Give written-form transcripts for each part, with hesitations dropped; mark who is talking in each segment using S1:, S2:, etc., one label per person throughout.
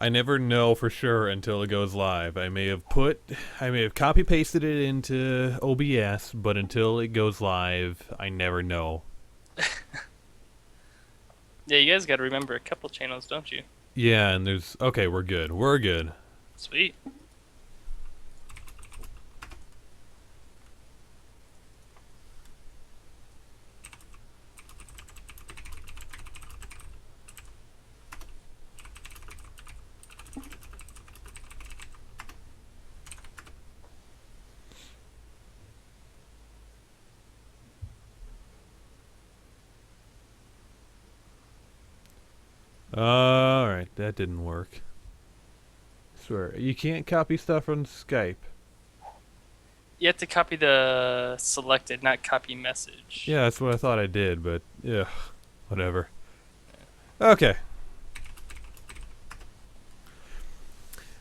S1: I never know for sure until it goes live. I may have copy pasted it into OBS, but until it goes live, I never know.
S2: Yeah, you guys got to remember a couple channels, don't you?
S1: Yeah, and okay, we're good. We're good.
S2: Sweet.
S1: All right, that didn't work. I swear, you can't copy stuff from Skype.
S2: You have to copy the selected, not copy message.
S1: Yeah, that's what I thought I did, but yeah, whatever. Okay.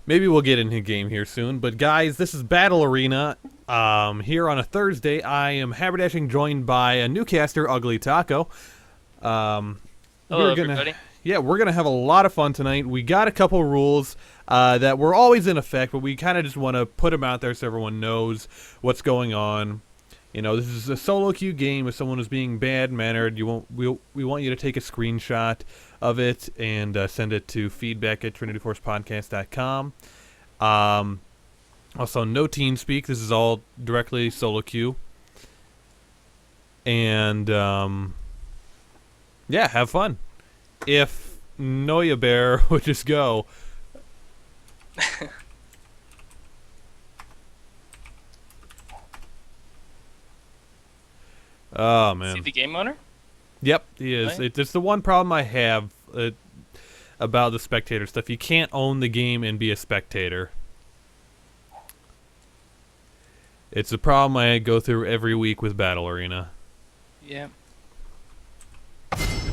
S1: Maybe we'll get into game here soon, but guys, this is Battle Arena. Here on a Thursday, I am haberdashing, joined by a new caster, Ugly Taco.
S2: Hello,
S1: we're gonna,
S2: everybody.
S1: yeah, we're gonna have a lot of fun tonight. We got a couple rules that were always in effect, but we kind of just want to put them out there so everyone knows what's going on. You know, this is a solo queue game. If someone is being bad-mannered, we want you to take a screenshot of it and send it to feedback@trinityforcepodcast.com. Also, no team speak. This is all directly solo queue. And, yeah, have fun. If Noya Bear would just go. Oh, man.
S2: See the game owner?
S1: Yep, he is.
S2: Right.
S1: It's the one problem I have about the spectator stuff. You can't own the game and be a spectator. It's a problem I go through every week with Battle Arena.
S2: Yeah.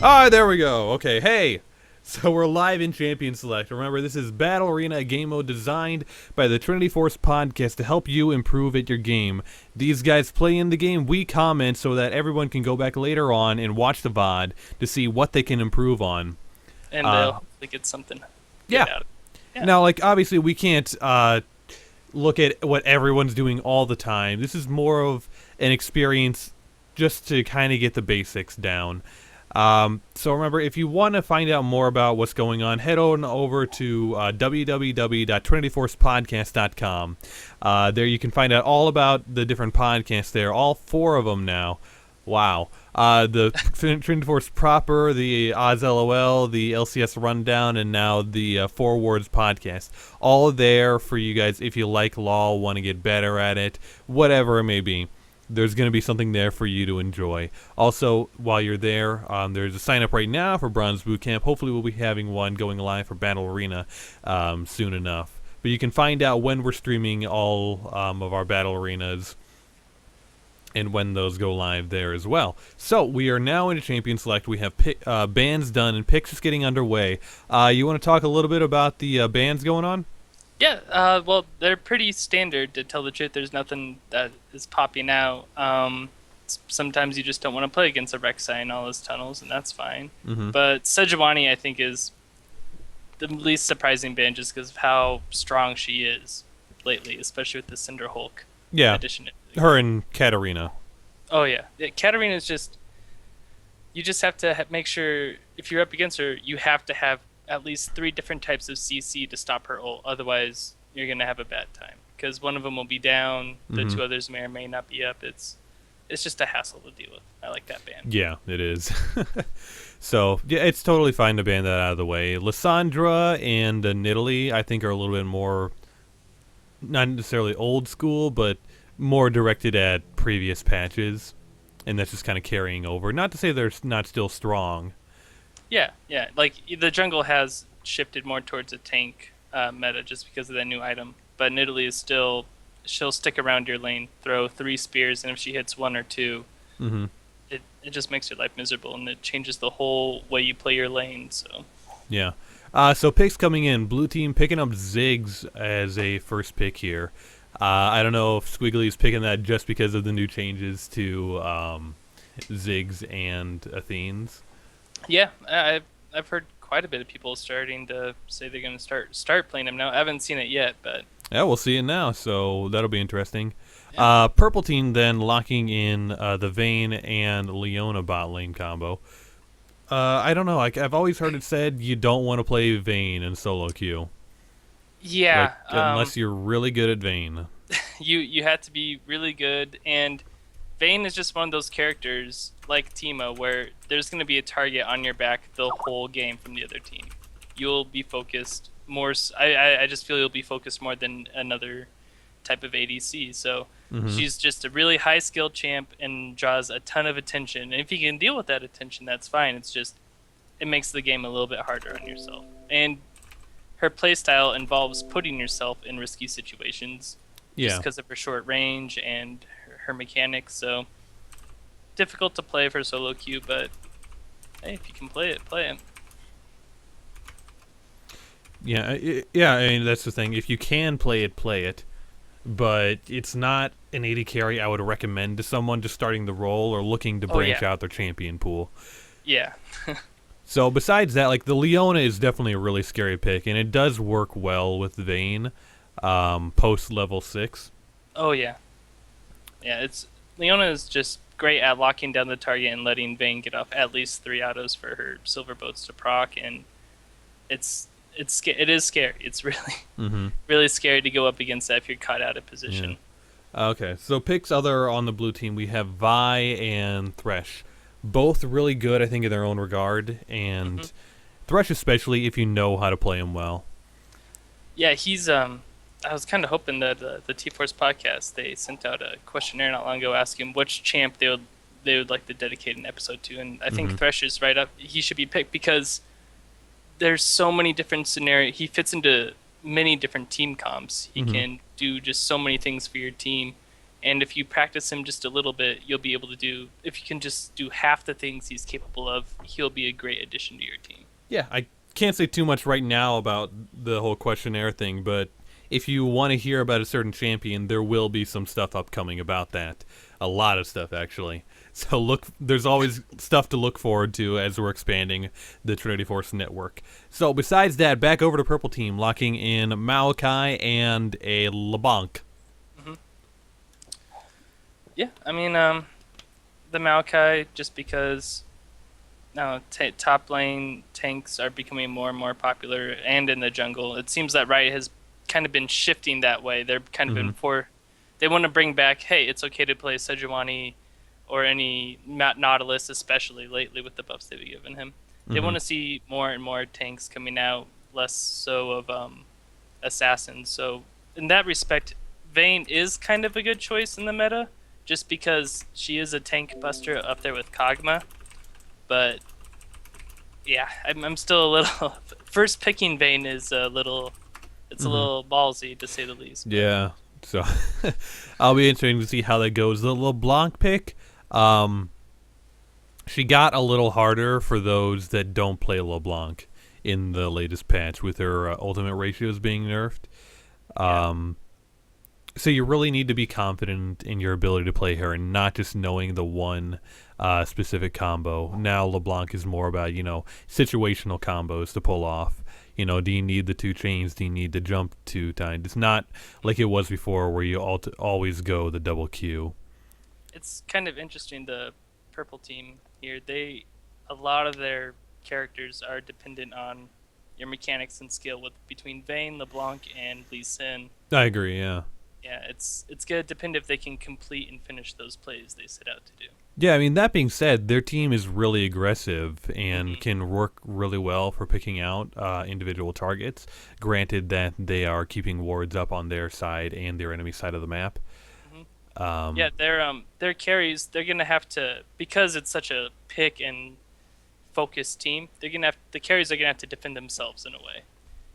S1: Ah, there we go. Okay, hey. So we're live in Champion Select. Remember, this is Battle Arena, a game mode designed by the Trinity Force podcast to help you improve at your game. These guys play in the game, we comment so that everyone can go back later on and watch the VOD to see what they can improve on.
S2: And they'll hopefully get something.
S1: Yeah.
S2: Out of it. Yeah.
S1: Now, like, obviously we can't look at what everyone's doing all the time. This is more of an experience just to kind of get the basics down. So remember, if you want to find out more about what's going on, head on over to www.trinityforcepodcast.com. There you can find out all about the different podcasts there, all 4 of them now. Wow. The Trinity Force proper, the Oz LOL, the LCS Rundown, and now the 4 Words podcast. All there for you guys if you like LOL, want to get better at it, whatever it may be. There's going to be something there for you to enjoy. Also, while you're there, there's a sign up right now for Bronze Bootcamp. Hopefully we'll be having one going live for Battle Arena soon enough. But you can find out when we're streaming all of our Battle Arenas and when those go live there as well. So, we are now into Champion Select. We have bans done and picks just getting underway. You want to talk a little bit about the bans going on?
S2: Yeah, well, they're pretty standard, to tell the truth. There's nothing that is popping out. Sometimes you just don't want to play against a Rek'Sai in all those tunnels, and that's fine.
S1: Mm-hmm.
S2: But Sejuani, I think, is the least surprising ban just because of how strong she is lately, especially with the Cinder Hulk addition.
S1: Her and Katarina.
S2: Oh, yeah. Katarina is just... You just have to make sure, if you're up against her, you have to have at least 3 different types of CC to stop her ult. Otherwise, you're going to have a bad time. Because one of them will be down, the 2 others may or may not be up. It's just a hassle to deal with. I like that ban.
S1: Yeah, it is. So, yeah, it's totally fine to ban that out of the way. Lissandra and Nidalee, I think, are a little bit more, not necessarily old school, but more directed at previous patches. And that's just kind of carrying over. Not to say they're not still strong.
S2: Yeah. Like, the jungle has shifted more towards a tank meta just because of that new item. But Nidalee is still... She'll stick around your lane, throw 3 spears, and if she hits 1 or 2, it just makes your life miserable, and it changes the whole way you play your lane, so...
S1: Yeah. So picks coming in. Blue team picking up Ziggs as a first pick here. I don't know if Squiggly's picking that just because of the new changes to Ziggs and Athene's.
S2: Yeah, I've heard quite a bit of people starting to say they're going to start playing him now. I haven't seen it yet, but
S1: Yeah, we'll see it now, so that'll be interesting.
S2: yeah.
S1: Purple team then locking in the Vayne and Leona bot lane combo. I don't know. Like I've always heard it said, you don't want to play Vayne in solo queue, like
S2: Yeah,
S1: unless you're really good at Vayne.
S2: you had to be really good, and Vayne is just one of those characters like Timo where there's going to be a target on your back the whole game from the other team. You'll be focused more. I just feel you'll be focused more than another type of ADC. So
S1: Hmm.
S2: she's just a really high skilled champ and draws a ton of attention. And if you can deal with that attention, that's fine. It's just it makes the game a little bit harder on yourself. And her playstyle involves putting yourself in risky situations just
S1: Yeah.
S2: because of her short range and her mechanics. So difficult to play for solo queue, but hey, if you can play it, play it.
S1: Yeah, yeah. I mean, that's the thing. If you can play it, play it. But it's not an AD carry I would recommend to someone just starting the role or looking to
S2: Oh
S1: branch
S2: yeah,
S1: out their champion pool.
S2: yeah,
S1: So besides that, like the Leona is definitely a really scary pick, and it does work well with Vayne post level 6.
S2: oh yeah, yeah. It's Leona is just great at locking down the target and letting Vayne get off at least 3 autos for her silver boats to proc, and it is scary. It's really
S1: Mm-hmm.
S2: really scary to go up against that if you're caught out of position.
S1: Okay, so picks other on the blue team, we have Vi and Thresh. Both really good, I think, in their own regard, and
S2: Hmm.
S1: Thresh especially if you know how to play him well.
S2: Yeah, he's I was kind of hoping that the T Force podcast they sent out a questionnaire not long ago asking which champ they would like to dedicate an episode to, and I think
S1: Mhm.
S2: Thresh is right up. He should be picked because there's so many different scenarios. He fits into many different team comps. He
S1: Mhm.
S2: can do just so many things for your team, and if you practice him just a little bit, you'll be able to do. If you can just do half the things he's capable of, he'll be a great addition to your team.
S1: Yeah, I can't say too much right now about the whole questionnaire thing, but if you want to hear about a certain champion, there will be some stuff upcoming about that. A lot of stuff, actually. So there's always stuff to look forward to as we're expanding the Trinity Force network. So besides that, back over to Purple Team, locking in Maokai and a LeBlanc.
S2: Hmm. Yeah, I mean, the Maokai just because now top lane tanks are becoming more and more popular, and in the jungle, it seems that Riot has kind of been shifting that way. They're kind of been they want to bring back, hey, it's okay to play Sejuani or any Nautilus, especially lately with the buffs they've given him. They want to see more and more tanks coming out, less so of assassins. So in that respect, Vayne is kind of a good choice in the meta, just because she is a tank buster up there with Kog'Maw. But yeah, I'm still a little. First picking Vayne is a little. It's a little ballsy to say the least.
S1: Yeah, so I'll be interesting to see how that goes. The LeBlanc pick, she got a little harder for those that don't play LeBlanc in the latest patch with her ultimate ratios being nerfed. So you really need to be confident in your ability to play her and not just knowing the one specific combo. Now LeBlanc is more about, situational combos to pull off. Do you need the 2 chains? Do you need the jump 2 times? It's not like it was before where you always go the double Q.
S2: It's kind of interesting. The purple team here, a lot of their characters are dependent on your mechanics and skill with between Vayne, LeBlanc, and Lee Sin.
S1: I agree, yeah.
S2: Yeah, it's gonna depend if they can complete and finish those plays they set out to do.
S1: Yeah, I mean, that being said, their team is really aggressive and can work really well for picking out individual targets, granted that they are keeping wards up on their side and their enemy side of the map.
S2: Yeah, their carries, they're gonna have to, because it's such a pick and focus team. The carries are gonna have to defend themselves in a way.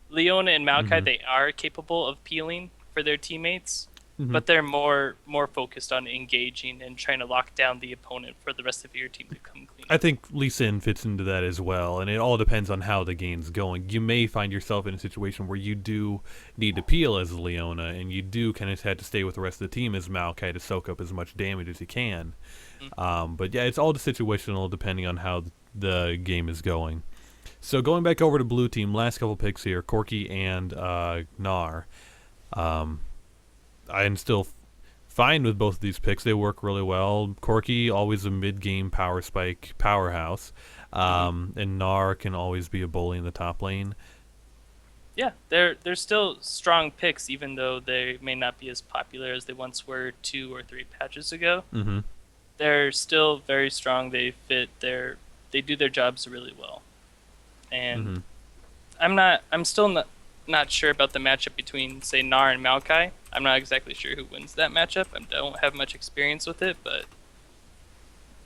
S2: Leona and Maokai, they are capable of peeling for their teammates, but they're more focused on engaging and trying to lock down the opponent for the rest of your team to come clean.
S1: I think Lee Sin fits into that as well, and it all depends on how the game's going. You may find yourself in a situation where you do need to peel as Leona, and you do kind of have to stay with the rest of the team as Maokai to soak up as much damage as you can. But yeah, it's all situational depending on how the game is going. So going back over to blue team, last couple picks here, Corky and Gnar. Um, I'm still fine with both of these picks. They work really well. Corky, always a mid-game power spike powerhouse. And Gnar can always be a bully in the top lane.
S2: Yeah, they're still strong picks, even though they may not be as popular as they once were 2 or 3 patches ago.
S1: Mm-hmm.
S2: They're still very strong. They do their jobs really well. And
S1: Mm-hmm.
S2: I'm still not sure about the matchup between, say, Gnar and Maokai. I'm not exactly sure who wins that matchup. I don't have much experience with it, but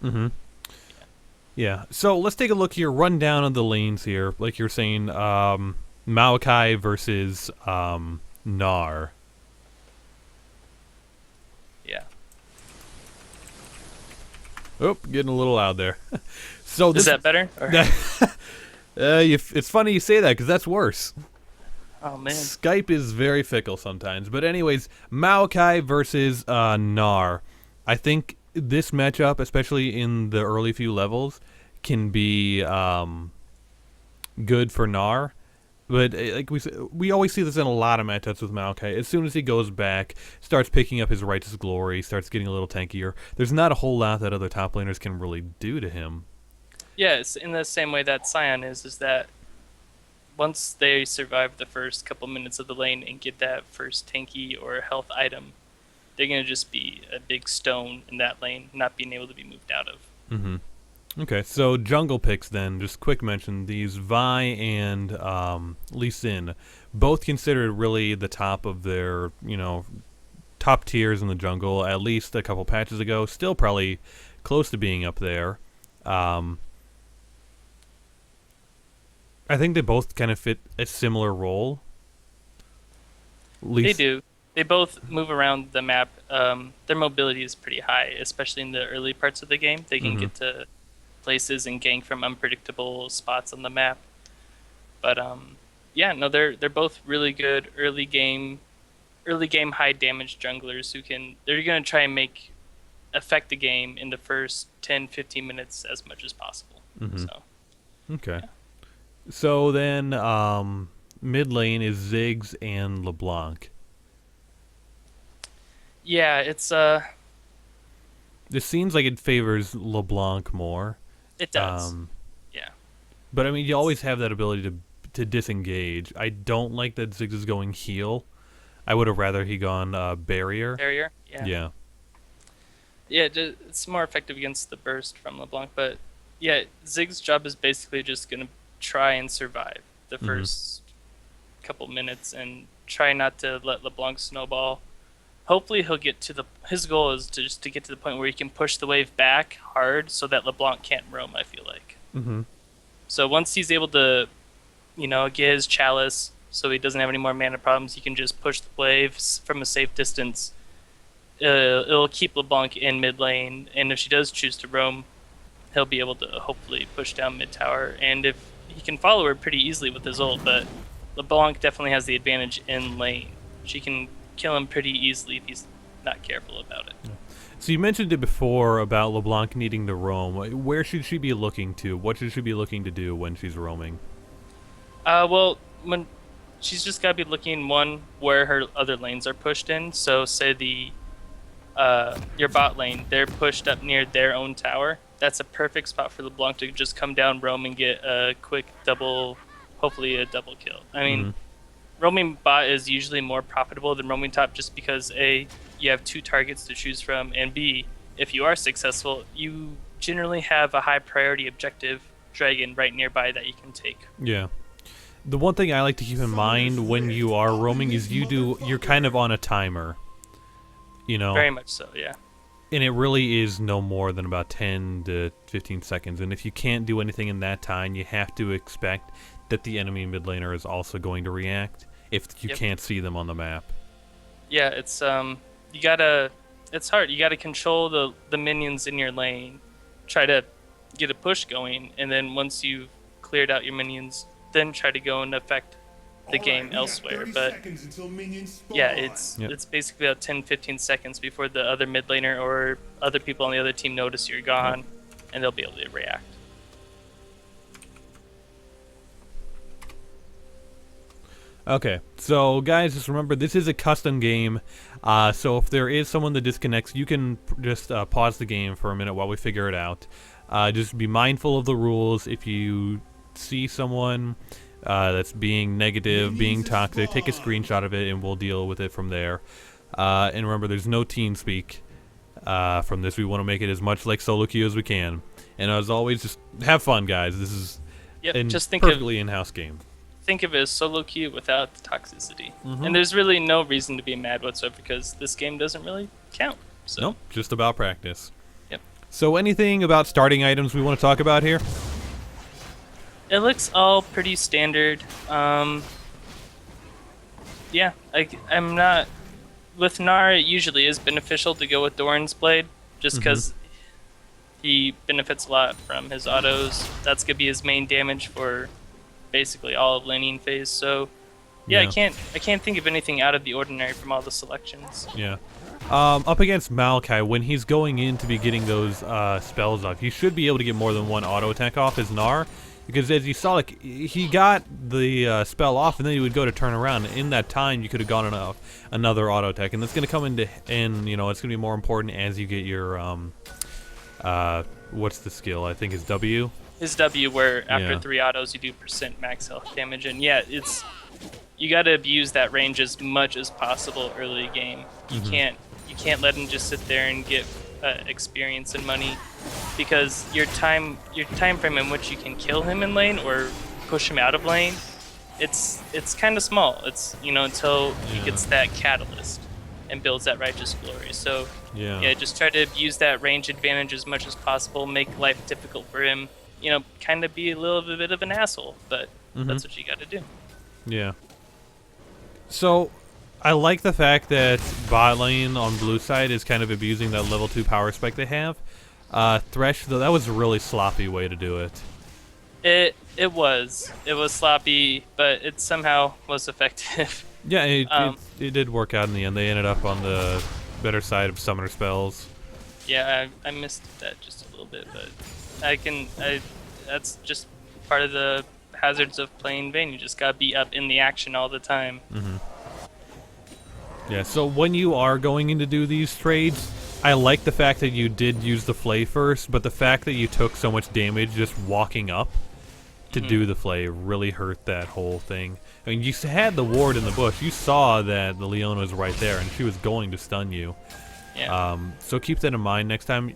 S1: Mm-hmm. Yeah. So let's take a look here. Run down of the lanes here, like you're saying. Maokai versus Gnar.
S2: yeah.
S1: Oh, getting a little loud there. So
S2: Is that better? Or-
S1: it's funny you say that because that's worse.
S2: oh man.
S1: Skype is very fickle sometimes. But anyways, Maokai versus Gnar. I think this matchup, especially in the early few levels, can be good for Gnar. But like we always see this in a lot of matchups with Maokai. As soon as he goes back, starts picking up his righteous glory, starts getting a little tankier, there's not a whole lot that other top laners can really do to him.
S2: Yeah, it's in the same way that Scion is that once they survive the first couple minutes of the lane and get that first tanky or health item, they're going to just be a big stone in that lane, not being able to be moved out of.
S1: Mm-hmm. Okay, so jungle picks then, just quick mention, these Vi and Lee Sin, both considered really the top of their, top tiers in the jungle, at least a couple patches ago, still probably close to being up there. I think they both kind of fit a similar role.
S2: They do. They both move around the map. Their mobility is pretty high, especially in the early parts of the game. They can get to places and gank from unpredictable spots on the map. But they're both really good early game high damage junglers they're going to try and affect the game in the first 10-15 minutes as much as possible. So
S1: okay. Yeah. So then mid lane is Ziggs and LeBlanc.
S2: Yeah, it's
S1: This seems like it favors LeBlanc more.
S2: it does. Yeah.
S1: But I mean, you always have that ability to disengage. I don't like that Ziggs is going heal. I would have rather he gone barrier.
S2: Barrier? Yeah.
S1: Yeah.
S2: Yeah, it's more effective against the burst from LeBlanc, but yeah, Ziggs' job is basically just going to try and survive the first couple minutes and try not to let LeBlanc snowball. Hopefully he'll get to his goal is to get to the point where he can push the wave back hard so that LeBlanc can't roam, I feel like.
S1: Mm-hmm.
S2: So once he's able to, get his chalice so he doesn't have any more mana problems, he can just push the waves from a safe distance. It'll keep LeBlanc in mid lane, and if she does choose to roam, he'll be able to hopefully push down mid tower. And if he can follow her pretty easily with his ult, but LeBlanc definitely has the advantage in lane. She can kill him pretty easily if he's not careful about it.
S1: Yeah. So you mentioned it before about LeBlanc needing to roam. Where should she be looking to? What should she be looking to do when she's roaming?
S2: Well, when she's just got to be looking where her other lanes are pushed in. So say your bot lane, they're pushed up near their own tower. That's a perfect spot for LeBlanc to just come down, roam, and get a quick hopefully a double kill. I mean, roaming bot is usually more profitable than roaming top just because A, you have 2 targets to choose from, and B, if you are successful, you generally have a high priority objective dragon right nearby that you can take.
S1: Yeah. The one thing I like to keep in mind when you are roaming is you're kind of on a timer.
S2: Very much so, yeah.
S1: And it really is no more than about 10 to 15 seconds. And if you can't do anything in that time, you have to expect that the enemy mid laner is also going to react if you can't see them on the map.
S2: Yeah, it's it's hard. You gotta control the minions in your lane, try to get a push going, and then once you've cleared out your minions, then try to go and affect the game elsewhere. But yeah, it's basically about 10-15 seconds before the other mid laner or other people on the other team notice you're gone, and they'll be able to react.
S1: Okay, so guys, just remember this is a custom game. So if there is someone that disconnects, you can just pause the game for a minute while we figure it out. Just be mindful of the rules. If you see someone that's being negative, being toxic, take a screenshot of it, and we'll deal with it from there. And remember, there's no teen speak from this. We want to make it as much like solo queue as we can. And as always, just have fun, guys. This is a
S2: Just
S1: perfectly in-house game.
S2: think of it as solo queue without the toxicity.
S1: Mm-hmm.
S2: And there's really no reason to be mad whatsoever because this game doesn't really count. So.
S1: Nope, just about practice.
S2: Yep.
S1: So anything about starting items we want to talk about here?
S2: It looks all pretty standard. Yeah, I'm not... With Gnar, it usually is beneficial to go with Doran's Blade, just because he benefits a lot from his autos. That's going to be his main damage for basically all of laning phase. So, yeah, I can't think of anything out of the ordinary from all the selections.
S1: Yeah. Up against Maokai, when he's going in to be getting those spells off, he should be able to get more than one auto attack off his Gnar. Because as you saw, like, he got the spell off, and then he would go to turn around. And in that time, you could have gone off another auto attack, and that's going to come into, and you know, it's going to be more important as you get your what's the skill? I think is W.
S2: His W, where after 3 autos you do % max health damage, and yeah, you got to abuse that range as much as possible early game. You can't let him just sit there and get experience and money, because your time frame in which you can kill him in lane or push him out of lane, it's kind of small. It's until he gets that catalyst and builds that righteous glory. So yeah, just try to use that range advantage as much as possible. Make life difficult for him. Kind of be a little bit of an asshole, but that's what you got to do.
S1: Yeah. So, I like the fact that bot lane on blue side is kind of abusing that level 2 power spike they have. Thresh, though, that was a really sloppy way to do it.
S2: It was sloppy, but it somehow was effective.
S1: Yeah, it did work out in the end. They ended up on the better side of summoner spells.
S2: Yeah, I missed that just a little bit, but that's just part of the hazards of playing Vayne. You just gotta be up in the action all the time.
S1: Yeah, so when you are going in to do these trades, I like the fact that you did use the flay first, but the fact that you took so much damage just walking up to do the flay really hurt that whole thing. I mean, you had the ward in the bush. You saw that the Leona was right there, and she was going to stun you.
S2: Yeah.
S1: So keep that in mind next time.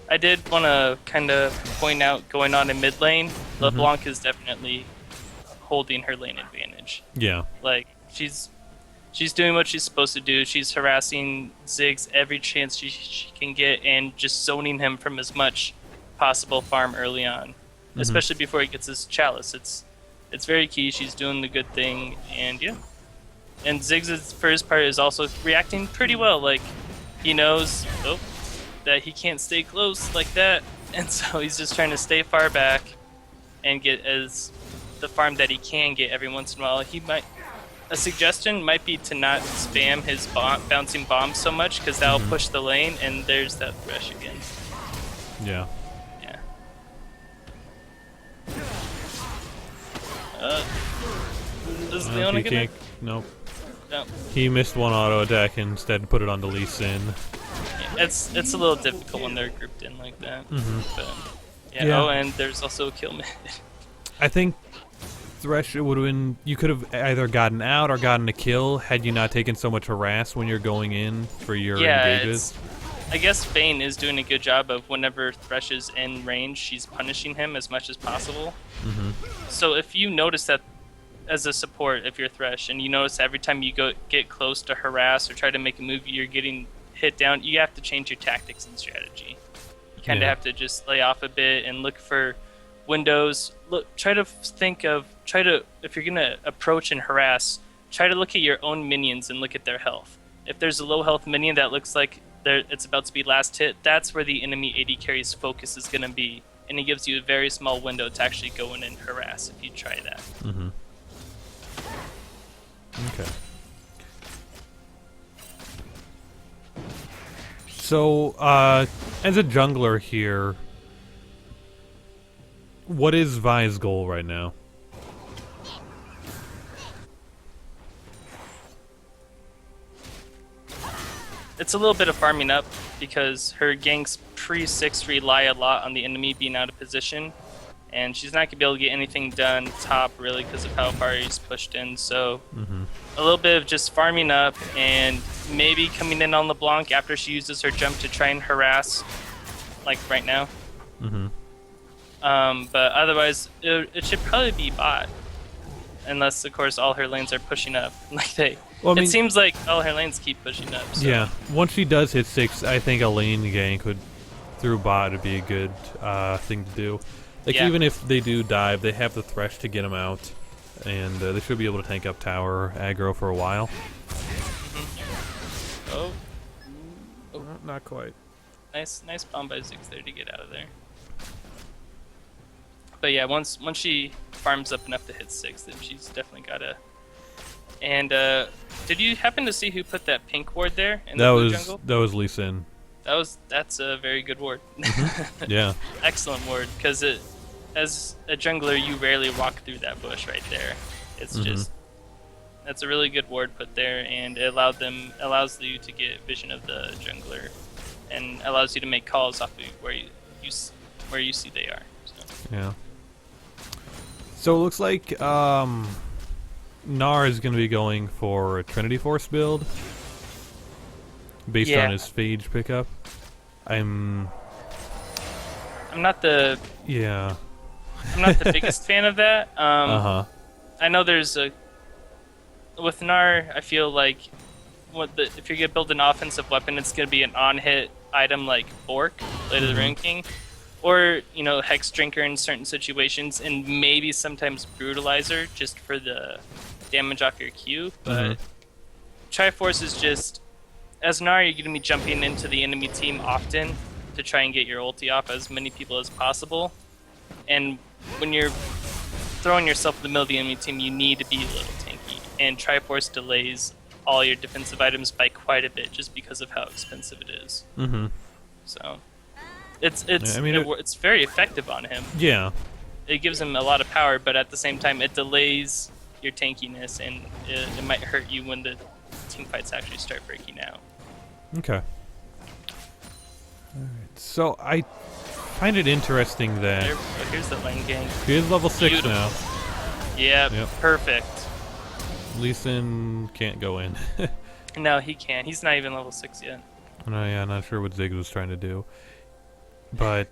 S2: I did want to kind of point out going on in mid lane, LeBlanc is definitely holding her lane advantage.
S1: Yeah.
S2: Like, she's doing what she's supposed to do. She's harassing Ziggs every chance she can get and just zoning him from as much possible farm early on, especially before he gets his chalice. It's very key. She's doing the good thing, and yeah. And Ziggs, for his part, is also reacting pretty well. Like, he knows that he can't stay close like that, and so he's just trying to stay far back and get as the farm that he can get every once in a while. A suggestion might be to not spam his bouncing bombs so much, because that'll push the lane, and there's that Thresh again.
S1: Yeah.
S2: Yeah. Is Leona gonna?
S1: Nope.
S2: No.
S1: He missed one auto attack and instead put it on the Lee Sin.
S2: Yeah, it's a little difficult when they're grouped in like that. But
S1: Yeah.
S2: Oh, and there's also a kill mid.
S1: I think Thresh would have been. You could have either gotten out or gotten a kill had you not taken so much harass when you're going in for your engages.
S2: I guess Vayne is doing a good job of whenever Thresh is in range, she's punishing him as much as possible. So if you notice that as a support, if you're Thresh, and you notice every time you get close to harass or try to make a move, you're getting hit down, you have to change your tactics and strategy. You kind of have to just lay off a bit and look for windows. If you're gonna approach and harass, try to look at your own minions and look at their health. If there's a low health minion that looks like it's about to be last hit, that's where the enemy AD carry's focus is gonna be, and it gives you a very small window to actually go in and harass if you try that.
S1: Okay. So, as a jungler here, what is Vi's goal right now?
S2: it's a little bit of farming up because her ganks pre-6 rely a lot on the enemy being out of position, and she's not going to be able to get anything done top really because of how far he's pushed in. So a little bit of just farming up and maybe coming in on LeBlanc after she uses her jump to try and harass, like right now. But otherwise, it should probably be bot, unless of course all her lanes are pushing up. Like
S1: Well, I mean,
S2: it seems like all her lanes keep pushing up. So.
S1: Yeah, once she does hit 6, I think a lane gank would through bot would be a good thing to do. Like
S2: Yeah.
S1: even if they do dive, they have the thresh to get them out, and they should be able to tank up tower aggro for a while.
S2: Oh,
S1: Not quite.
S2: nice bomb by Ziggs there to get out of there. But yeah, once she farms up enough to hit 6, then she's definitely gotta. And did you happen to see who put that pink ward there in the blue jungle?
S1: That was Lee Sin.
S2: That's a very good ward.
S1: Yeah.
S2: Excellent ward, because as a jungler you rarely walk through that bush right there. It's just that's a really good ward put there, and it allows you to get vision of the jungler, and allows you to make calls off of where you see they are. So.
S1: Yeah. So it looks like Gnar is going to be going for a Trinity Force build based on his Phage pickup. I'm
S2: not the biggest fan of that. I know there's with Gnar, I feel like if you're gonna build an offensive weapon, it's gonna be an on-hit item like Bork, Blade of the Ruin King, or Hex Drinker in certain situations, and maybe sometimes Brutalizer just for the damage off your Q. But Triforce is just, as Gnar, you're gonna be jumping into the enemy team often to try and get your ulti off as many people as possible, and when you're throwing yourself in the middle of the enemy team, you need to be a little tanky, and Triforce delays all your defensive items by quite a bit just because of how expensive it is. So it's very effective on him.
S1: Yeah.
S2: It gives him a lot of power, but at the same time it delays your tankiness, and it might hurt you when the team fights actually start breaking out.
S1: Okay. Alright. So I find it interesting that
S2: Here's the lane gang.
S1: he is level 6
S2: Beautiful.
S1: now.
S2: Yep. Perfect.
S1: Lee Sin can't go in.
S2: No, he can't. He's not even level 6 yet.
S1: No, yeah, not sure what Ziggs was trying to do. But,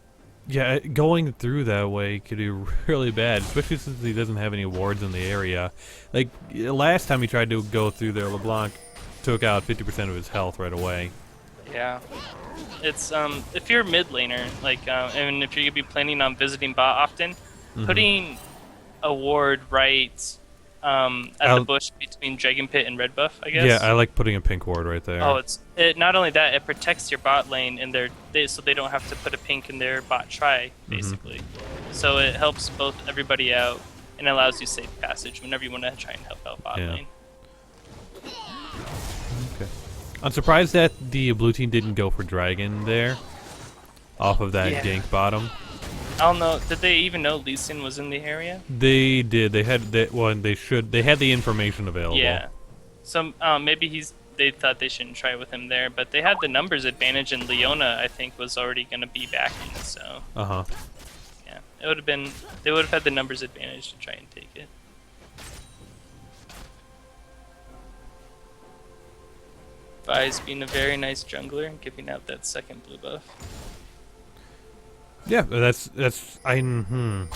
S1: yeah, going through that way could be really bad, especially since he doesn't have any wards in the area. Like, last time he tried to go through there, LeBlanc took out 50% of his health right away.
S2: Yeah. It's, if you're a mid laner, like, and if you're going to be planning on visiting bot often, putting a ward right at the bush between Dragon Pit and Red Buff, I guess.
S1: Yeah, I like putting a pink ward right there.
S2: Oh, it not only that, it protects your bot lane and so they don't have to put a pink in their bot try, basically. So it helps both everybody out and allows you safe passage whenever you want to try and help out bot lane.
S1: Okay. I'm surprised that the blue team didn't go for Dragon there, off of that gank bottom.
S2: I don't know. Did they even know Lee Sin was in the area?
S1: They did. They had that one. They had the information available.
S2: Yeah. So maybe they thought they shouldn't try with him there, but they had the numbers advantage, and Leona, I think, was already going to be backing. So. Yeah. It would have been. They would have had the numbers advantage to try and take it. Vi's being a very nice jungler and giving out that second blue buff.
S1: Yeah, that's On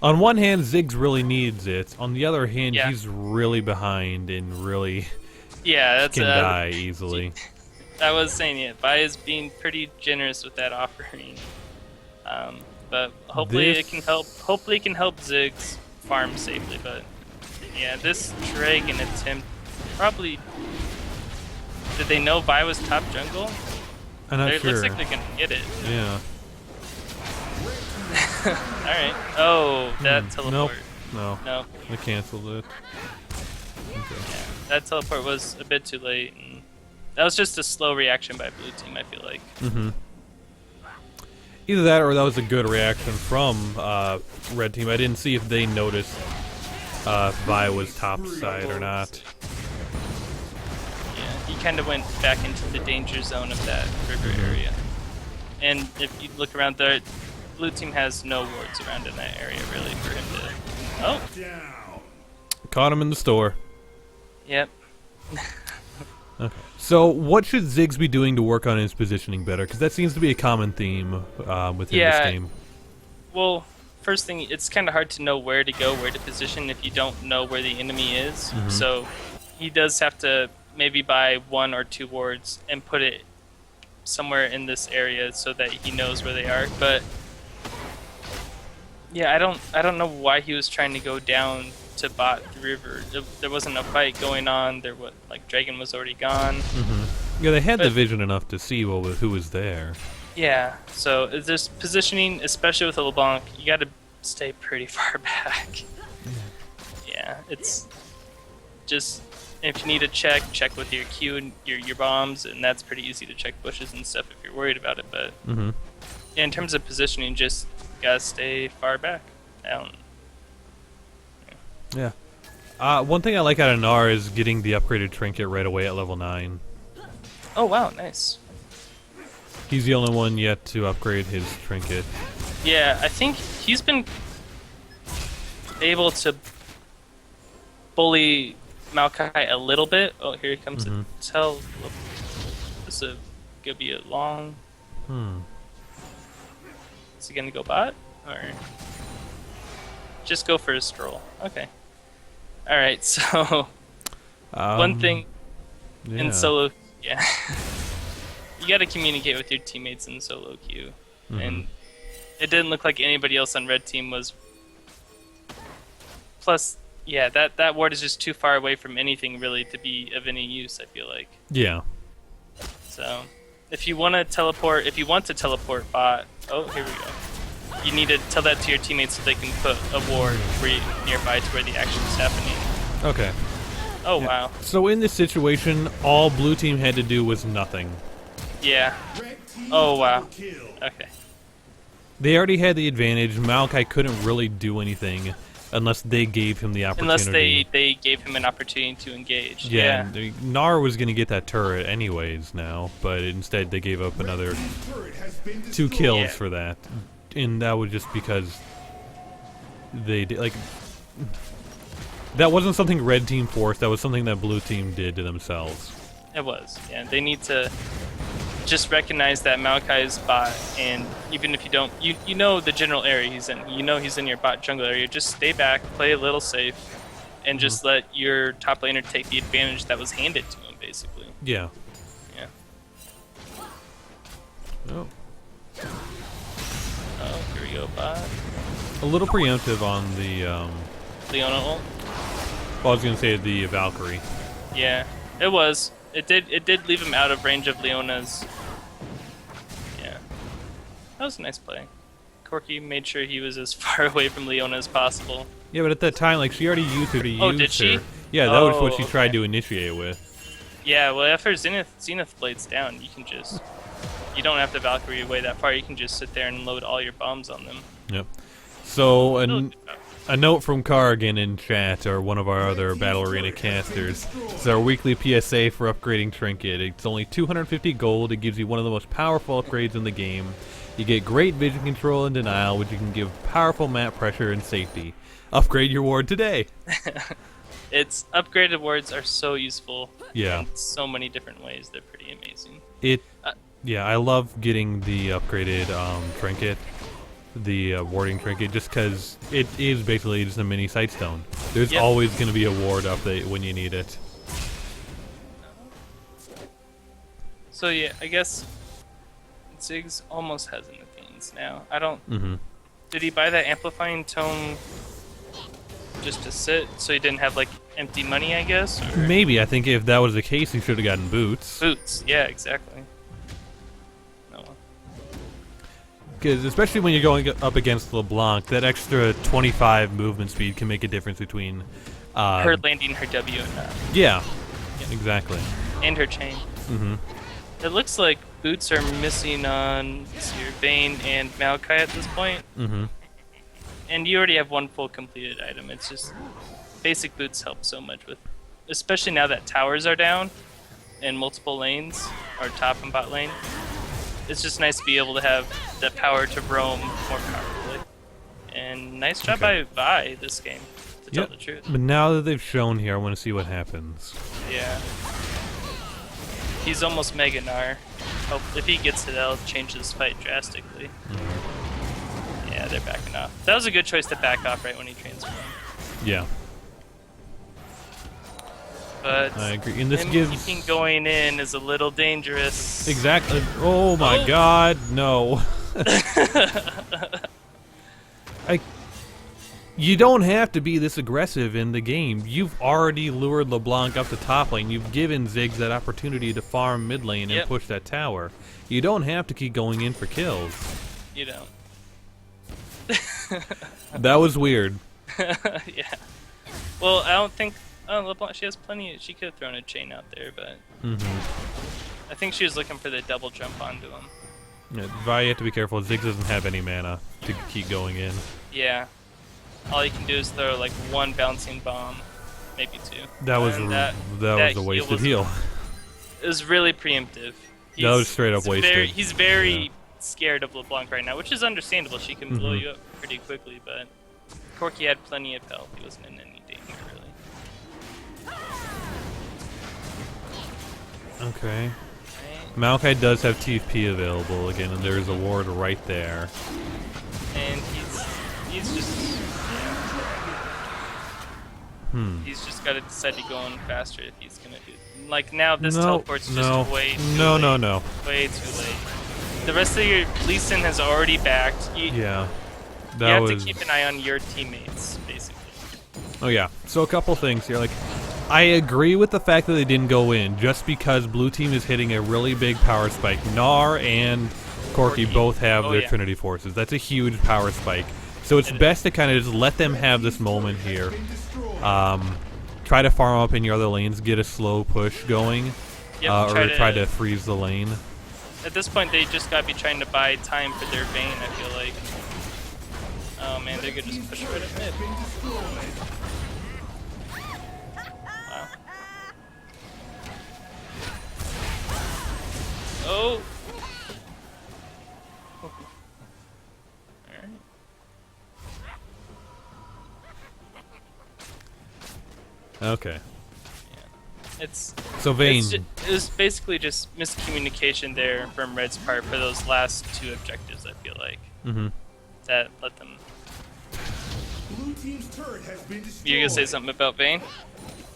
S1: one hand, Ziggs really needs it. On the other hand, he's really behind and really
S2: can
S1: die easily.
S2: I was saying Vi is being pretty generous with that offering, but hopefully it can help. Hopefully it can help Ziggs farm safely. But yeah, this Dragon attempt probably. Did they know Vi was top jungle?
S1: I'm not sure.
S2: It looks like they're gonna get it.
S1: Yeah.
S2: Alright. Oh, that teleport.
S1: No. They canceled it. Okay.
S2: Yeah, that teleport was a bit too late. And that was just a slow reaction by blue team, I feel like.
S1: Either that or that was a good reaction from red team. I didn't see if they noticed Vi was top side or not.
S2: he kind of went back into the danger zone of that river area. And if you look around there, blue team has no wards around in that area really for him to. Oh,
S1: Caught him in the store.
S2: yep.
S1: Okay. So what should Ziggs be doing to work on his positioning better? Because that seems to be a common theme within this game.
S2: Well, first thing, it's kind of hard to know where to go, where to position if you don't know where the enemy is. So he does have to maybe buy 1 or 2 wards and put it somewhere in this area so that he knows where they are. But yeah, I don't know why he was trying to go down to bot the river. There wasn't a fight going on. Dragon was already gone.
S1: Yeah, they had the vision enough to see who was there.
S2: Yeah, so there's positioning, especially with a LeBlanc, you got to stay pretty far back. Yeah, it's just if you need to check with your Q and your bombs, and that's pretty easy to check bushes and stuff if you're worried about it. But yeah, in terms of positioning, just gotta stay far back.
S1: Yeah. One thing I like out of Gnar is getting the upgraded trinket right away at level 9.
S2: Oh wow, nice.
S1: He's the only one yet to upgrade his trinket.
S2: Yeah, I think he's been able to bully Maokai a little bit. Oh, here comes the tell. This is gonna be a long. Is he gonna go bot or just go for a stroll? Okay. All right. So one thing in solo, yeah, you got to communicate with your teammates in solo queue, and it didn't look like anybody else on red team was. Plus, yeah, that ward is just too far away from anything really to be of any use, I feel like.
S1: Yeah.
S2: So, if you want to teleport bot, oh, here we go. You need to tell that to your teammates so they can put a ward nearby to where the action is happening.
S1: Okay.
S2: Oh, wow.
S1: So in this situation, all blue team had to do was nothing.
S2: Yeah. Oh, wow. Okay.
S1: They already had the advantage. Maokai couldn't really do anything unless they gave him the opportunity.
S2: Unless they gave him an opportunity to engage.
S1: Yeah. Gnar was going to get that turret anyways now, but instead they gave up another 2 kills for that. And that was just because they did, like, that wasn't something red team forced, that was something that blue team did to themselves.
S2: It was, yeah. They need to just recognize that Maokai's bot, and even if you don't, you know the general area he's in. You know he's in your bot jungle area. Just stay back, play a little safe, and just let your top laner take the advantage that was handed to him, basically.
S1: Yeah.
S2: Yeah.
S1: Oh.
S2: Oh, here we go, bot.
S1: A little preemptive on the,
S2: Leona ult?
S1: well, I was going to say the Valkyrie.
S2: Yeah, it was. It did leave him out of range of Leona's. Yeah. That was a nice play. Corki made sure he was as far away from Leona as possible.
S1: Yeah, but at that time, like, she already used her to use
S2: Oh, did she?
S1: her. Yeah, that was what she tried to initiate with.
S2: Yeah, well, after Zenith Blade's down, you can just... You don't have to Valkyrie away that far, you can just sit there and load all your bombs on them.
S1: Yep. So, a note from Carrigan in chat, or one of our other Battle Arena casters. It's our weekly PSA for upgrading Trinket. It's only 250 gold. It gives you one of the most powerful upgrades in the game. You get great vision control and denial, which you can give powerful map pressure and safety. Upgrade your ward today.
S2: Its upgraded wards are so useful.
S1: Yeah.
S2: In so many different ways. They're pretty amazing.
S1: Yeah, I love getting the upgraded trinket, the warding trinket, just because it is basically just a mini sightstone. There's always going to be a ward up when you need it.
S2: So yeah, I guess Ziggs almost has in the veins now. I don't... Did he buy that amplifying tome just to sit, so he didn't have like empty money, I guess? Or?
S1: Maybe. I think if that was the case, he should have gotten boots.
S2: Boots, yeah, exactly.
S1: Because especially when you're going up against LeBlanc, that extra 25 movement speed can make a difference between
S2: her landing her W and not.
S1: Yeah, exactly.
S2: And her chain. It looks like boots are missing on Vayne and Maokai at this point. And you already have one full completed item. It's just basic boots help so much with, especially now that towers are down. in multiple lanes, or top and bot lane. It's just nice to be able to have the power to roam more powerfully. And nice job by Vi this game, to tell the truth.
S1: But now that they've shown here, I want to see what happens.
S2: Yeah. He's almost Mega Gnar. Oh, if he gets it, that'll change this fight drastically. Yeah, they're backing off. That was a good choice to back off right when he transformed.
S1: Yeah.
S2: But
S1: I agree. And this
S2: him
S1: gives
S2: keeping going in is a little dangerous.
S1: exactly. Oh my God, no! You don't have to be this aggressive in the game. You've already lured LeBlanc up the top lane. You've given Ziggs that opportunity to farm mid lane and push that tower. You don't have to keep going in for kills.
S2: You don't.
S1: That was weird.
S2: Yeah. Well, I don't think. Oh, LeBlanc, she has plenty. She could have thrown a chain out there, but I think she was looking for the double jump onto him.
S1: Yeah, Vi, you have to be careful. Ziggs doesn't have any mana to keep going in.
S2: Yeah. All you can do is throw like one bouncing bomb, maybe two.
S1: That was that was a wasted heal.
S2: It was really preemptive.
S1: That was straight up wasted.
S2: He's very scared of LeBlanc right now, which is understandable. She can blow you up pretty quickly, but Corki had plenty of health. He wasn't in any danger, really.
S1: Okay. Maokai does have TP available again, and there's a ward right there.
S2: And he's just he's just got to decide to go in faster if he's gonna do. Like now, this teleport's just way too late. Way too late. The rest of your Lee Sin has already backed. You have to keep an eye on your teammates, basically.
S1: Oh yeah. So a couple things here. Like, I agree with the fact that they didn't go in, just because blue team is hitting a really big power spike. Gnar and Corki both have their Trinity forces. That's a huge power spike. So it's best to kind of just let them have this moment here. Try to farm up in your other lanes, get a slow push going, or try to freeze the lane.
S2: At this point, they just gotta be trying to buy time for their Vayne, I feel like. Oh man, they're gonna just push right at mid. Wow. Oh! Alright.
S1: Okay.
S2: It's
S1: so Vayne.
S2: It was basically just miscommunication there from Red's part for those last two objectives. I feel like that let them.
S3: Blue team's turret has been destroyed.
S2: You gonna say something about Vayne?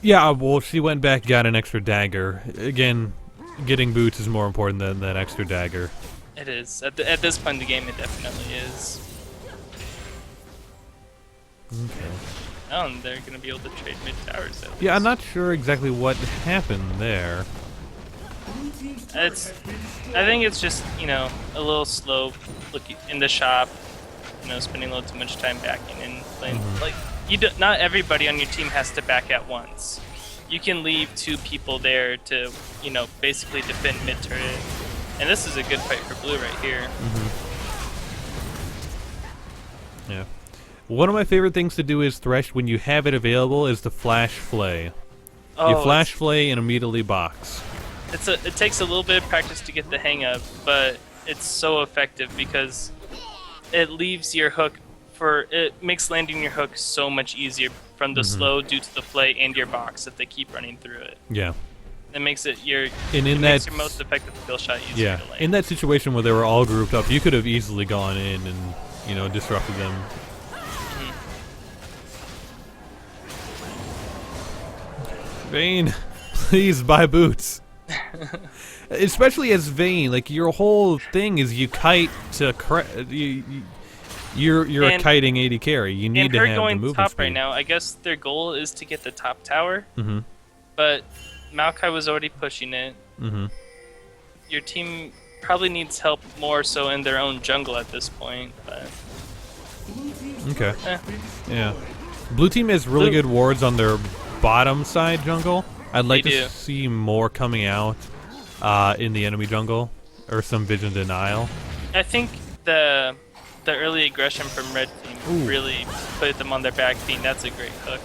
S1: Yeah, well, she went back, got an extra dagger. Again, getting boots is more important than that extra dagger.
S2: It is. At this point in the game, it definitely is.
S1: Okay.
S2: Oh, and they're gonna be able to trade mid towers.
S1: Yeah, I'm not sure exactly what happened there.
S2: I think it's just, you know, a little slow looking in the shop, you know, spending a little too much time backing and playing. Like, not everybody on your team has to back at once. You can leave two people there to, you know, basically defend mid turret. And this is a good fight for blue right here.
S1: Yeah. One of my favorite things to do is Thresh when you have it available is the flash flay. You flash flay and immediately box.
S2: It takes a little bit of practice to get the hang of, but it's so effective because it leaves your hook it makes landing your hook so much easier from the slow due to the flay and your box if they keep running through it.
S1: Yeah.
S2: It makes it your most effective kill shot easier to land.
S1: In that situation where they were all grouped up, you could have easily gone in and, you know, disrupted them. Vayne, please buy boots. Especially as Vayne, like your whole thing is you kite to you're a kiting AD carry. You need to have the movement
S2: going top
S1: speed.
S2: right now. I guess their goal is to get the top tower. But Maokai was already pushing it. Your team probably needs help more so in their own jungle at this point. But
S1: okay. Yeah. Blue team has really good wards on their bottom side jungle. I'd like to see more coming out in the enemy jungle, or some vision denial.
S2: I think the early aggression from red team really put them on their back feet. And that's a great hook.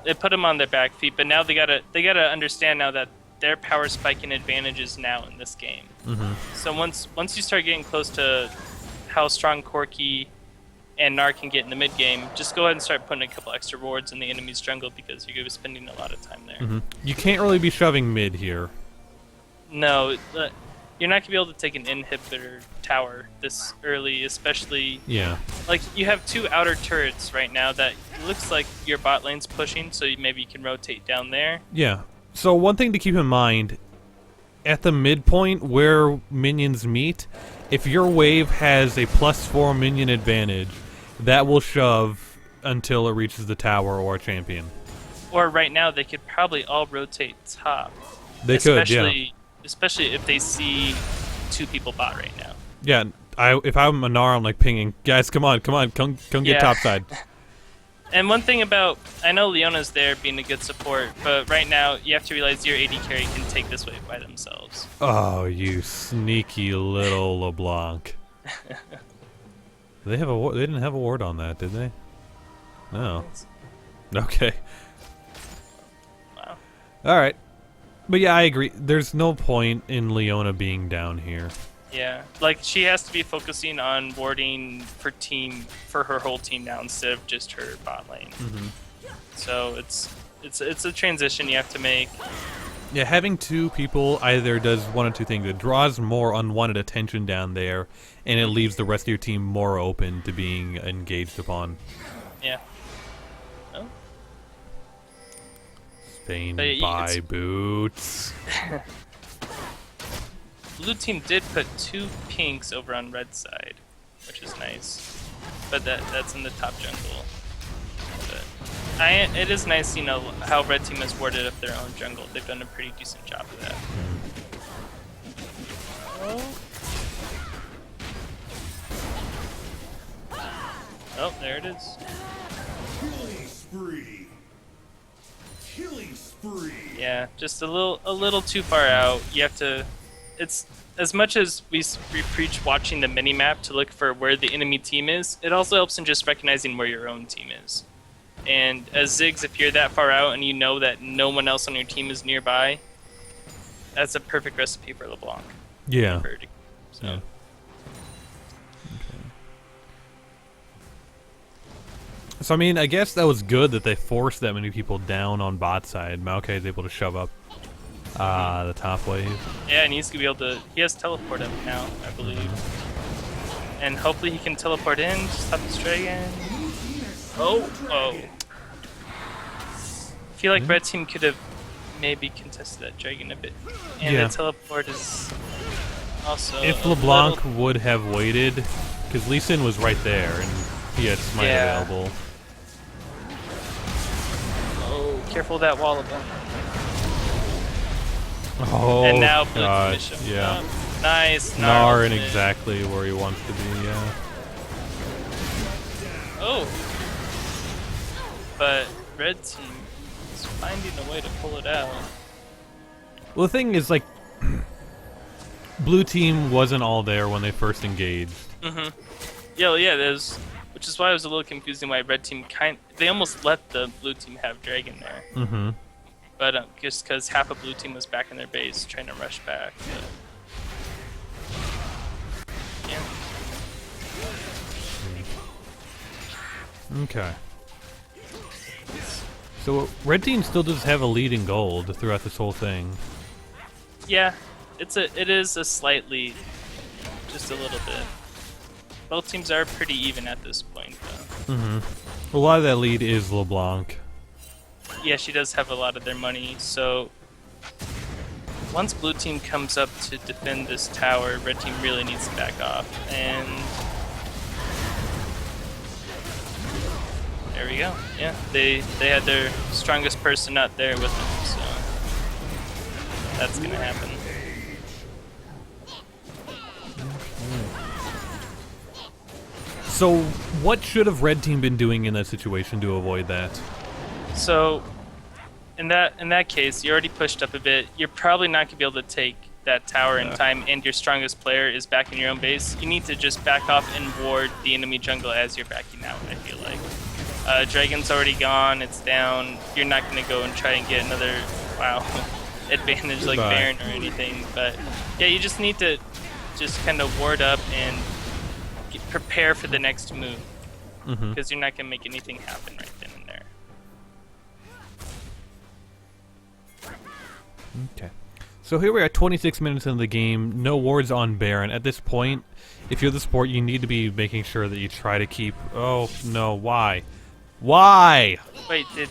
S2: It put them on their back feet, but now they gotta understand now that their power spiking advantages now in this game.
S1: Mm-hmm.
S2: So once you start getting close to how strong Corki and Gnar can get in the mid game, just go ahead and start putting a couple extra wards in the enemy's jungle because you're going to be spending a lot of time there.
S1: Mm-hmm. You can't really be shoving mid here.
S2: No, you're not going to be able to take an inhibitor tower this early, especially...
S1: Yeah.
S2: Like, you have 2 outer turrets right now that looks like your bot lane's pushing, so maybe you can rotate down there.
S1: Yeah. So one thing to keep in mind, at the midpoint where minions meet, if your wave has a +4 minion advantage, that will shove until it reaches the tower or a champion.
S2: Or right now, they could probably all rotate top.
S1: They could, yeah.
S2: Especially if they see 2 people bot right now.
S1: Yeah, if I'm a Gnar, I'm like pinging, guys, come on, come get topside.
S2: And one thing about, I know Leona's there being a good support, but right now you have to realize your AD carry can take this wave by themselves.
S1: Oh, you sneaky little LeBlanc. They didn't have a ward on that, did they? No. Okay.
S2: Wow.
S1: All right. But yeah, I agree. There's no point in Leona being down here.
S2: Yeah, like she has to be focusing on warding for her whole team now instead of just her bot lane.
S1: Mm-hmm.
S2: So it's a transition you have to make.
S1: Yeah, having 2 people either does one of 2 things. It draws more unwanted attention down there, and it leaves the rest of your team more open to being engaged upon.
S2: Yeah. Oh.
S1: Spain
S2: But
S1: buy boots.
S2: Blue team did put 2 pinks over on red side, which is nice. But that's in the top jungle. But it is nice, you know, how red team has warded up their own jungle. They've done a pretty decent job of that. Oh, there it is.
S3: Killing spree. Killing spree.
S2: Yeah, just a little too far out. You have to. It's as much as we preach watching the mini map to look for where the enemy team is. It also helps in just recognizing where your own team is. And as Ziggs, if you're that far out and you know that no one else on your team is nearby, that's a perfect recipe for LeBlanc.
S1: Yeah.
S2: So.
S1: Yeah. So I mean, I guess that was good that they forced that many people down on bot side. Maokai is able to shove up the top wave.
S2: Yeah, and he's gonna be able to. He has teleport up now, I believe, and hopefully he can teleport in. Stop this dragon. Oh. I feel like red team could have maybe contested that dragon a bit, and
S1: Yeah.
S2: the teleport is also.
S1: If
S2: a
S1: LeBlanc
S2: little-
S1: would have waited, because Lee Sin was right there and he had smite available.
S2: Oh, careful of that wall of them.
S1: Oh,
S2: And now Blue
S1: God,
S2: finish him
S1: yeah.
S2: up. Nice.
S1: Gnar in
S2: ultimate.
S1: exactly where he wants to be, yeah.
S2: Oh. But red team is finding a way to pull it out.
S1: Well, the thing is, like, blue team wasn't all there when they first engaged.
S2: Mm-hmm. Yeah, there's, which is why it was a little confusing why red team they almost let the blue team have dragon there.
S1: Mm-hmm.
S2: But just because half of blue team was back in their base trying to rush back. But, yeah.
S1: Okay. So red team still does have a lead in gold throughout this whole thing.
S2: Yeah, it is a slight lead, just a little bit. Both teams are pretty even at this point, though.
S1: Mm-hmm. A lot of that lead is LeBlanc.
S2: Yeah, she does have a lot of their money, so once blue team comes up to defend this tower, red team really needs to back off, and there we go. Yeah, they had their strongest person not there with them, so that's gonna happen.
S1: So what should have red team been doing in that situation to avoid that?
S2: So in that case, you already pushed up a bit. You're probably not gonna be able to take that tower in time, and your strongest player is back in your own base. You need to just back off and ward the enemy jungle as you're backing out, I feel like. Dragon's already gone, it's down. You're not gonna go and try and get another, wow. advantage like
S1: Goodbye.
S2: Baron or anything. But yeah, you just need to just kind of ward up and prepare for the next move, because you're not gonna make anything happen right then and there.
S1: Okay. So here we are, 26 minutes into the game. No wards on Baron. At this point, if you're the support, you need to be making sure that you try to keep... Oh, no. Why? Why?
S2: Wait, did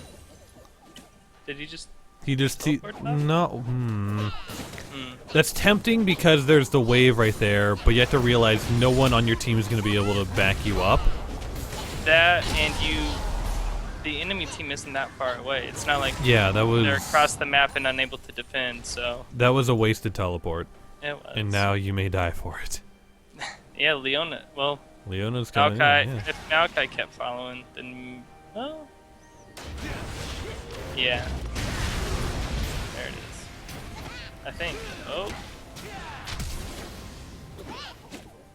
S2: he just...
S1: He just...
S2: Teleport now?
S1: No. That's tempting because there's the wave right there, but you have to realize no one on your team is going to be able to back you up.
S2: That, and the enemy team isn't that far away. It's not like
S1: Yeah, that was...
S2: they're across the map and unable to defend, so...
S1: That was a wasted teleport.
S2: It was.
S1: And now you may die for it.
S2: Yeah, Leona. Well,
S1: Leona's coming
S2: Maokai.
S1: in, yeah.
S2: If Maokai kept following, then well, yeah. There it is. I think. Oh.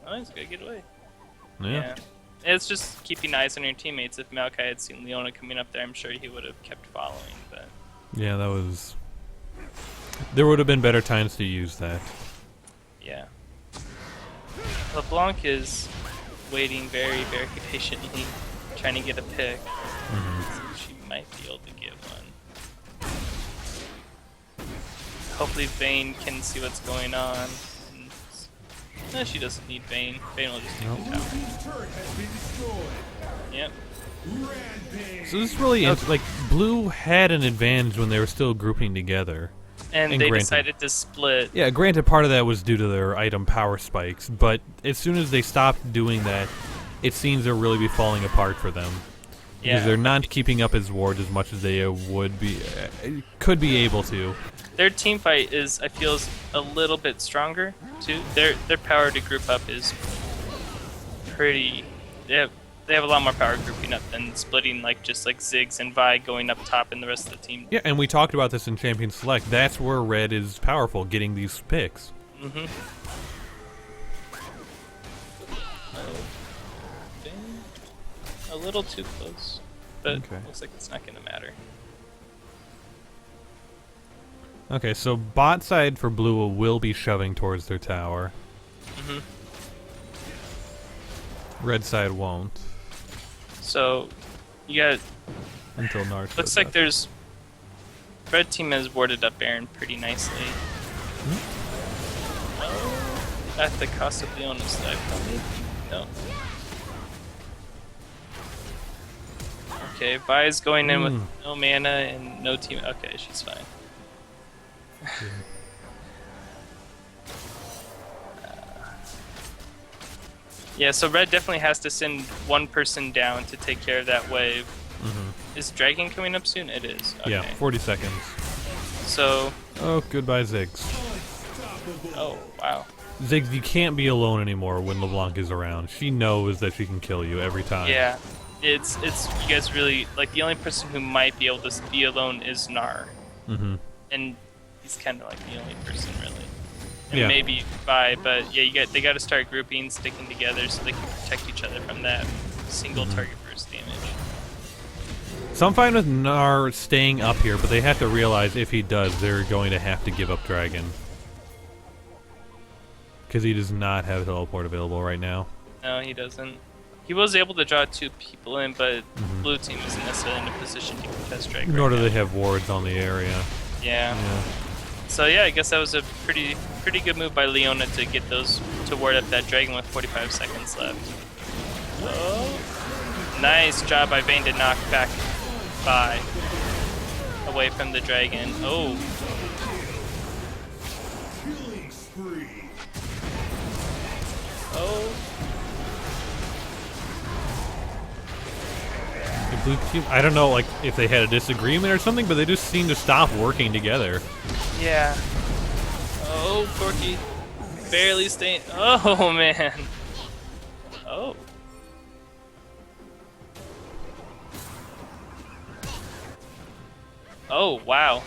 S2: Oh, he's gonna get away.
S1: Yeah.
S2: It's just keeping eyes on your teammates. If Maokai had seen Leona coming up there, I'm sure he would have kept following. But
S1: Yeah, that was... There would have been better times to use that.
S2: yeah. LeBlanc is waiting very, very patiently, trying to get a pick. So she might be able to get one. Hopefully Vayne can see what's going on. No, she doesn't need Vayne. Vayne will just take the tower.
S3: Team's turret has been destroyed.
S2: Yep.
S3: Rampage.
S1: So this is really... like, Blue had an advantage when they were still grouping together.
S2: And
S1: And
S2: they
S1: granted-
S2: decided to split.
S1: Yeah, granted, part of that was due to their item power spikes, but as soon as they stopped doing that, it seems to really be falling apart for them. Because
S2: Yeah.
S1: they're not keeping up his ward as much as they would be, could be able to.
S2: Their team fight is, I feel, is a little bit stronger too. Their power to group up is pretty. They have a lot more power grouping up than splitting like just like Ziggs and Vi going up top and the rest of the team.
S1: Yeah, and we talked about this in Champion Select. That's where Red is powerful, getting these picks.
S2: A little too close, but
S1: Okay.
S2: looks like it's not gonna matter.
S1: Okay, so bot side for Blue will be shoving towards their tower. Red side won't.
S2: So you got.
S1: Until Narc
S2: Looks
S1: shows
S2: like
S1: up.
S2: there's. Red team has warded up Baron pretty nicely. Oh, at the cost of Leona's life, probably. No. Okay, Vi's going in with no mana and no team. Okay, she's fine. Yeah, so Red definitely has to send one person down to take care of that wave. Is Dragon coming up soon? It is. Okay.
S1: Yeah, 40 seconds.
S2: So,
S1: Oh, goodbye, Ziggs.
S2: oh wow.
S1: Ziggs, you can't be alone anymore when LeBlanc is around. She knows that she can kill you every time.
S2: Yeah, it's you guys really like the only person who might be able to be alone is Gnar, and he's kind of like the only person really, and
S1: Yeah.
S2: maybe Vi, but yeah, they got to start grouping, sticking together so they can protect each other from that single target burst damage.
S1: So I'm fine with Gnar staying up here, but they have to realize if he does, they're going to have to give up Dragon. Because he does not have teleport available right now.
S2: No, he doesn't. He was able to draw 2 people in, but blue team isn't necessarily in a position to contest Drake.
S1: Nor
S2: right
S1: do
S2: now.
S1: they have wards on the area.
S2: Yeah.
S1: Yeah.
S2: So yeah, I guess that was a pretty good move by Leona to get those to ward up that dragon with 45 seconds left. Oh, nice job by Vayne to knock back Vi away from the dragon. Oh,
S3: Killing spree.
S2: oh,
S1: The blue team, I don't know, like if they had a disagreement or something, but they just seem to stop working together.
S2: yeah. Oh, Corky, barely staying. Oh man. Oh. Oh wow.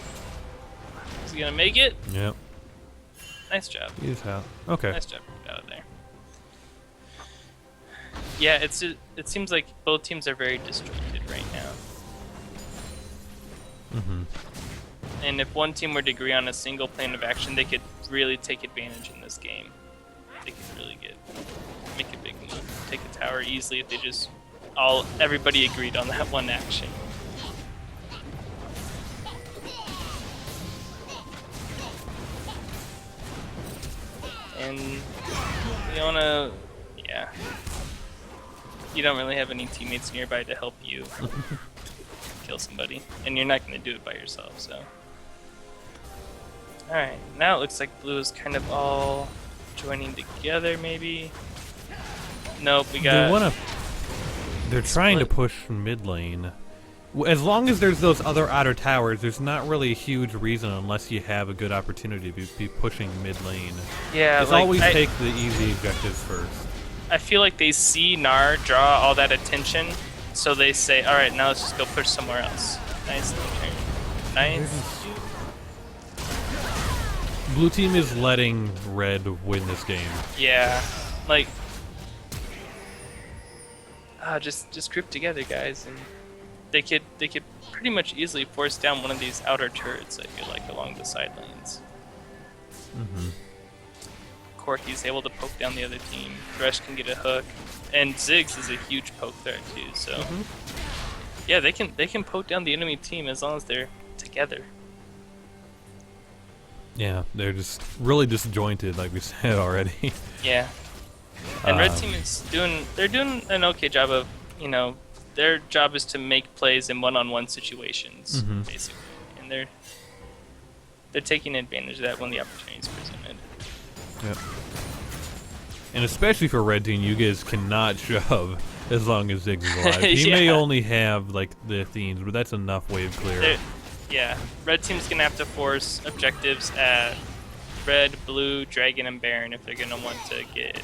S2: Is he gonna make it?
S1: Yep.
S2: Nice job.
S1: He's out. Okay.
S2: Nice job out of there. Yeah, it seems like both teams are very disjointed right now. And if one team were to agree on a single plan of action, they could really take advantage in this game. They could really make a big move, take a tower easily if they just everybody agreed on that one action. And Leona, yeah, you don't really have any teammates nearby to help you kill somebody, and you're not going to do it by yourself, so. Alright, now it looks like blue is kind of all joining together, maybe. Nope, we got...
S1: They're trying to push mid lane. As long as there's those other outer towers, there's not really a huge reason unless you have a good opportunity to be pushing mid lane.
S2: Yeah,
S1: it's
S2: like,
S1: always take the easy objectives first.
S2: I feel like they see Gnar draw all that attention, so they say, alright, now let's just go push somewhere else. Nice little turn. Nice.
S1: Blue team is letting red win this game.
S2: Yeah, like... just group together, guys, and they could pretty much easily force down one of these outer turrets, I feel like, along the side lanes. Corki's able to poke down the other team. Thresh can get a hook, and Ziggs is a huge poke threat too. So, yeah, they can poke down the enemy team as long as they're together.
S1: Yeah, they're just really disjointed, like we said already.
S2: Yeah, and red team is doing an okay job of, their job is to make plays in one-on-one situations, basically, and they're taking advantage of that when the opportunity is presented.
S1: Yep. And especially for red team, you guys cannot shove as long as Ziggs is alive. He may only have like the Athenes, but that's enough wave clear.
S2: Yeah, red team's gonna have to force objectives at red, blue, dragon, and baron if they're gonna want to get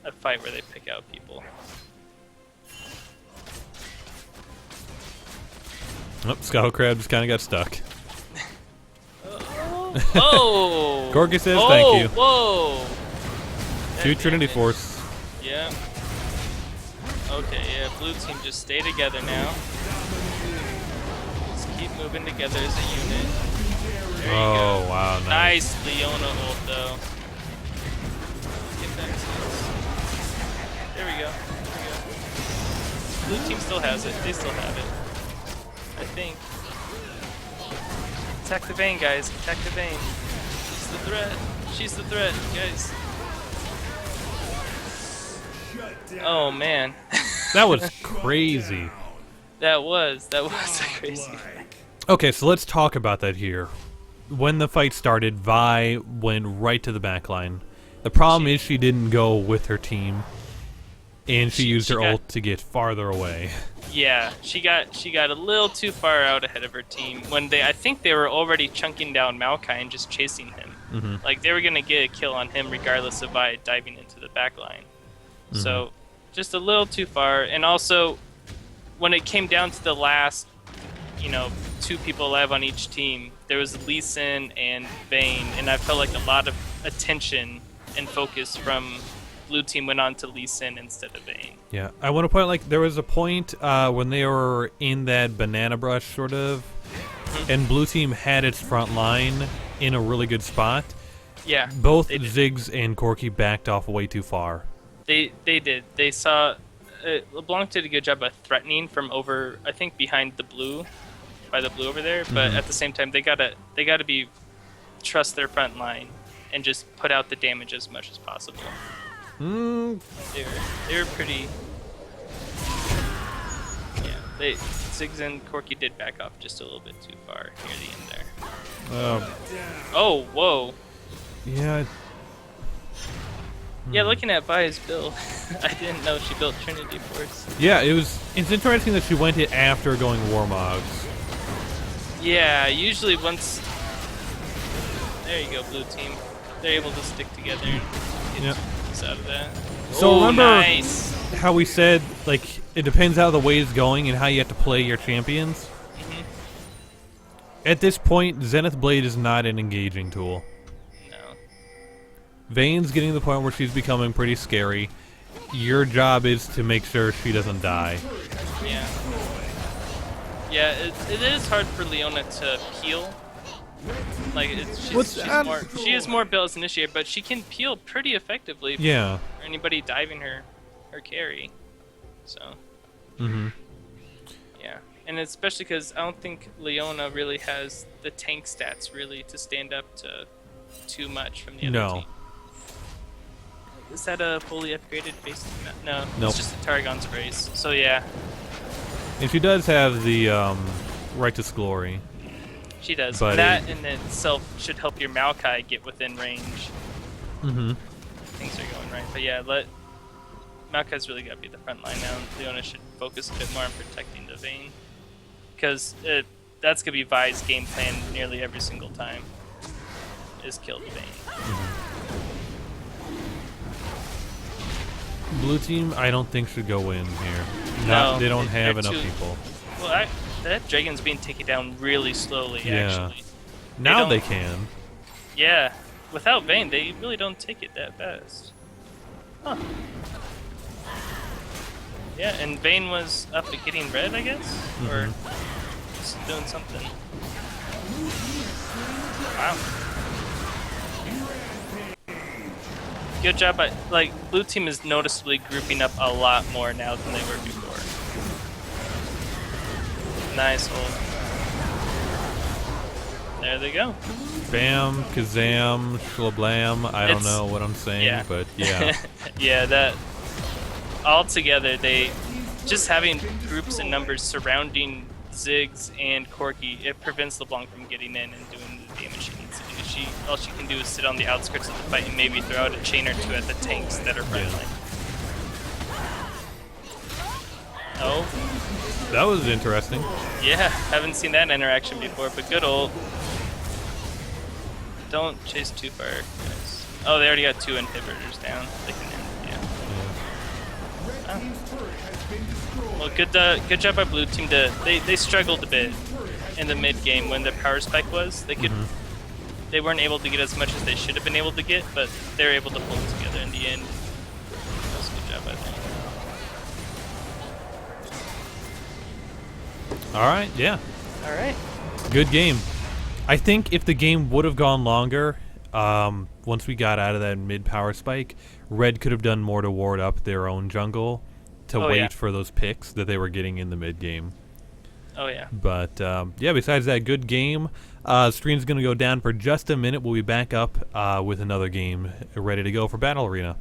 S2: a fight where they pick out people.
S1: Oh, Scout Crab just kind of got stuck.
S2: Oh!
S1: Corki says thank you.
S2: Whoa!
S1: Two Trinity Force.
S2: Yeah. Okay, yeah, blue team just stay together now. Just keep moving together as a unit. There you go.
S1: Wow,
S2: nice Leona ult though. Get that sense. There we go. Blue team still has it. They still have it. I think. Attack the Vayne, guys. Attack the Vayne. She's the threat. She's the threat, guys. Oh, man.
S1: That was crazy.
S2: That was crazy.
S1: Okay, so let's talk about that here. When the fight started, Vi went right to the back line. The problem is she didn't go with her team, and she used her ult to get farther away.
S2: Yeah, she got a little too far out ahead of her team when I think they were already chunking down Maokai and just chasing him. Like they were gonna get a kill on him regardless of Vi diving into the back line. So just a little too far, and also when it came down to the last, two people alive on each team, there was Lee Sin and Vayne, and I felt like a lot of attention and focus from blue team went on to Lee Sin instead of Vayne.
S1: Yeah, I want to point like there was a point when they were in that banana brush sort of, and blue team had its front line in a really good spot.
S2: Yeah,
S1: both Ziggs and Corki backed off way too far.
S2: They did. They saw LeBlanc did a good job of threatening from over, I think, behind the blue, by the blue over there. But at the same time, they gotta trust their front line and just put out the damage as much as possible. They were pretty. Yeah, Ziggs and Corki did back off just a little bit too far near the end there. Oh, whoa.
S1: Yeah.
S2: Yeah, looking at Vi's build, I didn't know she built Trinity Force.
S1: Yeah, it's interesting that she went it after going Warmogs.
S2: Yeah, usually once. There you go, blue team. They're able to stick together and get out of that.
S1: So remember
S2: nice.
S1: how we said, like, it depends how the wave's going and how you have to play your champions? At this point, Zenith Blade is not an engaging tool.
S2: No.
S1: Vayne's getting to the point where she's becoming pretty scary. Your job is to make sure she doesn't die.
S2: Yeah, it is hard for Leona to peel. Like she is more built as an initiator, but she can peel pretty effectively
S1: Yeah.
S2: for anybody diving her carry. So
S1: Mm-hmm.
S2: yeah, and especially because I don't think Leona really has the tank stats really to stand up to too much from the other
S1: No.
S2: team. Is that a fully upgraded base? No,
S1: Nope.
S2: it's just a Tarragon's Grace. So yeah,
S1: And she does have the Righteous Glory.
S2: she does.
S1: But
S2: That in itself should help your Maokai get within range.
S1: Mm-hmm.
S2: Things are going right, but yeah, Maokai's really got to be the front line now. Leona should focus a bit more on protecting the Vayne, because that's gonna be Vi's game plan nearly every single time. Is kill the Vayne.
S1: Blue team, I don't think should go in here.
S2: No,
S1: They don't have
S2: they're
S1: enough
S2: too-
S1: people.
S2: Well, that dragon's being taken down really slowly,
S1: Yeah.
S2: actually.
S1: Now
S2: don't-
S1: they can.
S2: Yeah, without Vayne, they really don't take it that fast. Huh. Yeah, and Vayne was up at getting red, I guess? Or just doing something. Wow. Good job, but like blue team is noticeably grouping up a lot more now than they were before. Nice hold. There they go.
S1: Bam, kazam, shlablam. I don't
S2: It's-
S1: know what I'm saying,
S2: yeah.
S1: but yeah.
S2: Yeah, that all together, they just having groups and numbers surrounding Ziggs and Corki, it prevents LeBlanc from getting in and doing the damage she needs to do. All she can do is sit on the outskirts of the fight and maybe throw out a chain or two at the tanks that are friendly. Oh,
S1: That was interesting.
S2: yeah, haven't seen that interaction before, but good ult. Don't chase too far, guys. Oh, they already got 2 inhibitors down. They can end, yeah. Well, good job by blue team. They struggled a bit in the mid game when their power spike was. They weren't able to get as much as they should have been able to get, but they were able to pull it together in the end. That was a good job, I think.
S1: All right, yeah.
S2: All right.
S1: Good game. I think if the game would have gone longer, once we got out of that mid power spike, Red could have done more to ward up their own jungle to
S2: Oh,
S1: wait
S2: yeah.
S1: for those picks that they were getting in the mid game.
S2: Oh yeah.
S1: But yeah, besides that, good game. Stream's going to go down for just a minute. We'll be back up with another game ready to go for Battle Arena.